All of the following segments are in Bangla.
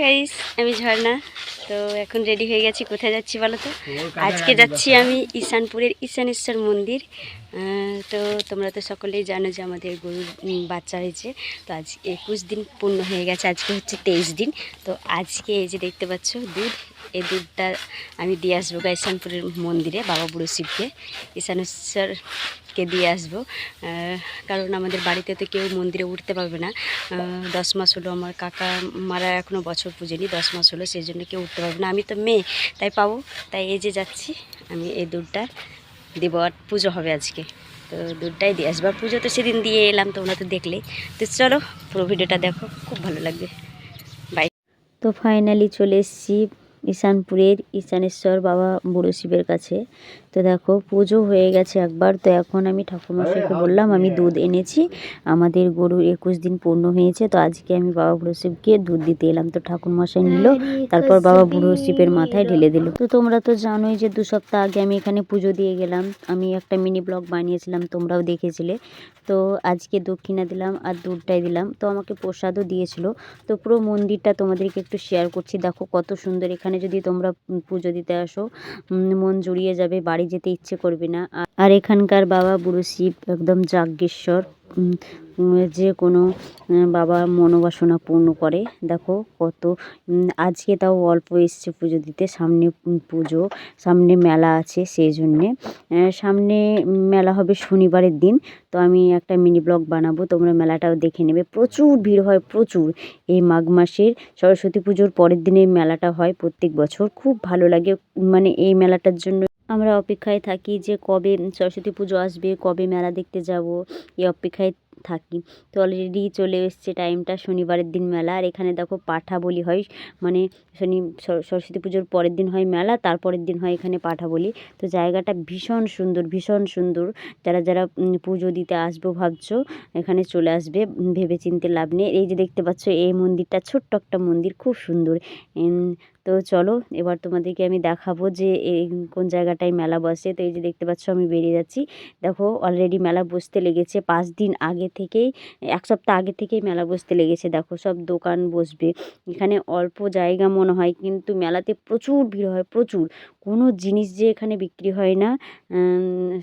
গাইস, আমি ঝর্ণা। তো এখন রেডি হয়ে গেছি। কোথায় যাচ্ছি বলো তো? আজকে যাচ্ছি আমি ঈশানপুরের ঈশানেশ্বর মন্দির। তো তোমরা তো সকলেই জানো যে আমাদের গরুর বাচ্চা হয়েছে। তো আজ 21 দিন পূর্ণ হয়ে গেছে, আজকে হচ্ছে 23 দিন। তো আজকে এই যে দেখতে পাচ্ছ দুধ, এই দুধটা আমি দিয়ে আসবো ঈশানপুরের মন্দিরে বাবা বুড়ো শিবকে, ঈশানেশ্বরকে দিয়ে আসবো। কারণ আমাদের বাড়িতে তো কেউ মন্দিরে উঠতে পারবে না। 10 মাস হলো, আমার কাকা মারা এখনও বছর পুজেনি, 10 মাস হলো, সেই জন্য কেউ উঠতে পারবে না। আমি তো মেয়ে, তাই পাবো। তাই এই যে যাচ্ছি আমি, এই দুধটা দেবো আর পুজো হবে আজকে। তো দুধটাই দিয়ে আসবো। পুজো তো সেদিন দিয়ে এলাম, তোমরা তো দেখলেই। তো চলো পুরো ভিডিওটা দেখো, খুব ভালো লাগবে। বাই। তো ফাইনালি চলে এসেছি ঈশানপুরের ঈশানেশ্বর বাবা বুড়ো শিবের কাছে। তো দেখো পুজো হয়ে গেছে একবার। তো এখন আমি ঠাকুরমশাইকে বললাম আমি দুধ এনেছি, আমাদের গরুর 21 দিন পূর্ণ হয়েছে। তো আজকে আমি বাবা বুড়ো শিবকে দুধ দিতে এলাম। তো ঠাকুরমশাই নিল, তারপর বাবা বুড়ো শিবের মাথায় ঢেলে দিল। তো তোমরা তো জানোই যে 2 সপ্তাহ আগে আমি এখানে পুজো দিয়ে গেলাম। আমি একটা মিনি ব্লগ বানিয়েছিলাম, তোমরাও দেখেছিলে। তো আজকে দক্ষিণা দিলাম আর দুধটাই দিলাম। তো আমাকে প্রসাদও দিয়েছিল। তো পুরো মন্দিরটা তোমাদেরকে একটু শেয়ার করছি। দেখো কত সুন্দর। এখানে যদি তোমরা পুজো দিতে আসো, মন জুড়িয়ে যাবে, বাড়ি যেতে ইচ্ছে করবে না। আর এখানকার বাবা বুড়ো শিব একদম যাজ্ঞেশ্বর, যে কোনো বাবা মনোবাসনা পূর্ণ করে। দেখো কত, আজকে তাও অল্প এসছে পুজো দিতে। সামনে পুজো, সামনে মেলা আছে, সেই জন্যে। সামনে মেলা হবে শনিবারের দিন। তো আমি একটা মিনি ব্লগ বানাবো, তোমরা মেলাটাও দেখে নেবে। প্রচুর ভিড় হয়, প্রচুর। এই মাঘ মাসের সরস্বতী পুজোর পরের দিনে এই মেলাটা হয় প্রত্যেক বছর। খুব ভালো লাগে, মানে এই মেলাটার জন্য আমরা অপেক্ষায় থাকি যে কবে সরস্বতী পুজো আসবে, কবে মেলা দেখতে যাব, এই অপেক্ষায় থাকি। তো অলরেডি চলে এসছে টাইমটা, শনিবারের দিন মেলা। আর এখানে দেখো পাঠা বলি হয়, মানে সরস্বতী পুজোর পরের দিন হয় মেলা, তারপরের দিন হয় এখানে পাঠা বলি। তো জায়গাটা ভীষণ সুন্দর, ভীষণ সুন্দর। যারা যারা পুজো দিতে আসবো ভাবছো, এখানে চলে আসবে, ভেবে চিনতে লাভ নেই। এই যে দেখতে পাচ্ছ এই মন্দিরটা, ছোট্ট একটা মন্দির, খুব সুন্দর। তো চলো এবার তোমাদেরকে আমি দেখাবো যে এই কোন জায়গাটায় মেলা বসে। তো এই যে দেখতে পাচ্ছ আমি বেরিয়ে যাচ্ছি। দেখো অলরেডি মেলা বসতে লেগেছে 5 দিন আগে থেকেই, 1 সপ্তাহ আগে থেকেই মেলা বসতে লেগেছে। দেখো সব দোকান বসবে। এখানে অল্প জায়গা মনে হয়, কিন্তু মেলাতে প্রচুর ভিড় হয়, প্রচুর। কোনো জিনিস যে এখানে বিক্রি হয় না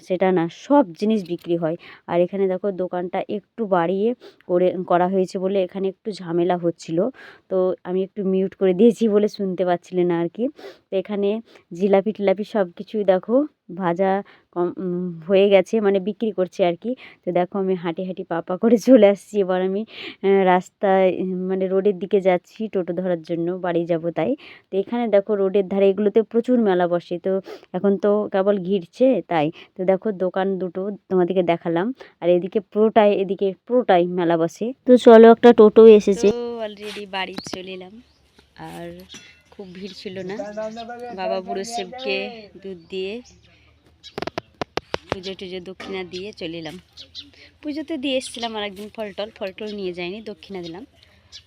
সেটা না, সব জিনিস বিক্রি হয়। আর এখানে দেখো দোকানটা একটু বাড়িয়ে করা হয়েছে বলে এখানে একটু ঝামেলা হচ্ছিল। তো আমি একটু মিউট করে দিয়েছি বলে শুনতে পাচ্ছিলে না আর কি। তো এখানে জিলাপি টিলাপি সব কিছুই দেখো ভাজা হয়ে গেছে, মানে বিক্রি করছে আর কি। তো দেখো আমি হাঁটি হাঁটি পা করে চলে আসছি। এবার আমি রাস্তায়, মানে রোডের দিকে যাচ্ছি টোটো ধরার জন্য, বাড়ি যাব তাই। তো এখানে দেখো রোডের ধারে এগুলোতে প্রচুর মেলা বসে। তো এখন তো কেবল ঘিরছে তাই। তো দেখো দোকান দুটো তোমাদেরকে দেখালাম। আর এদিকে পুরোটাই মেলা বসে। তো চলো একটা টোটো এসেছে। তো অলরেডি বাড়ি চলে এলাম। আর খুব ভিড় ছিল না। বাবা বুড়ো শিবকে দুধ দিয়ে পুজো টুজো দক্ষিণা দিয়ে চলে এলাম। পুজোতে দিয়ে এসেছিলাম আর একদিন, ফল টল নিয়ে যাইনি, দক্ষিণা দিলাম।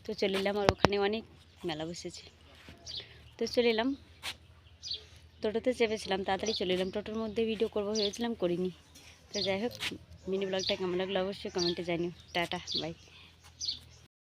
তো চলে এলাম। আর ওখানে অনেক মেলা বসেছে। তো চলে এলাম, টোটোতে চেপেছিলাম, তাড়াতাড়ি চলে এলাম। টোটোর মধ্যে ভিডিও করবো ভেবেছিলাম, করিনি। তো যাই হোক, মিনি ব্লগটা কেমন লাগলো অবশ্যই কমেন্টে জানিও। টাটা, বাই।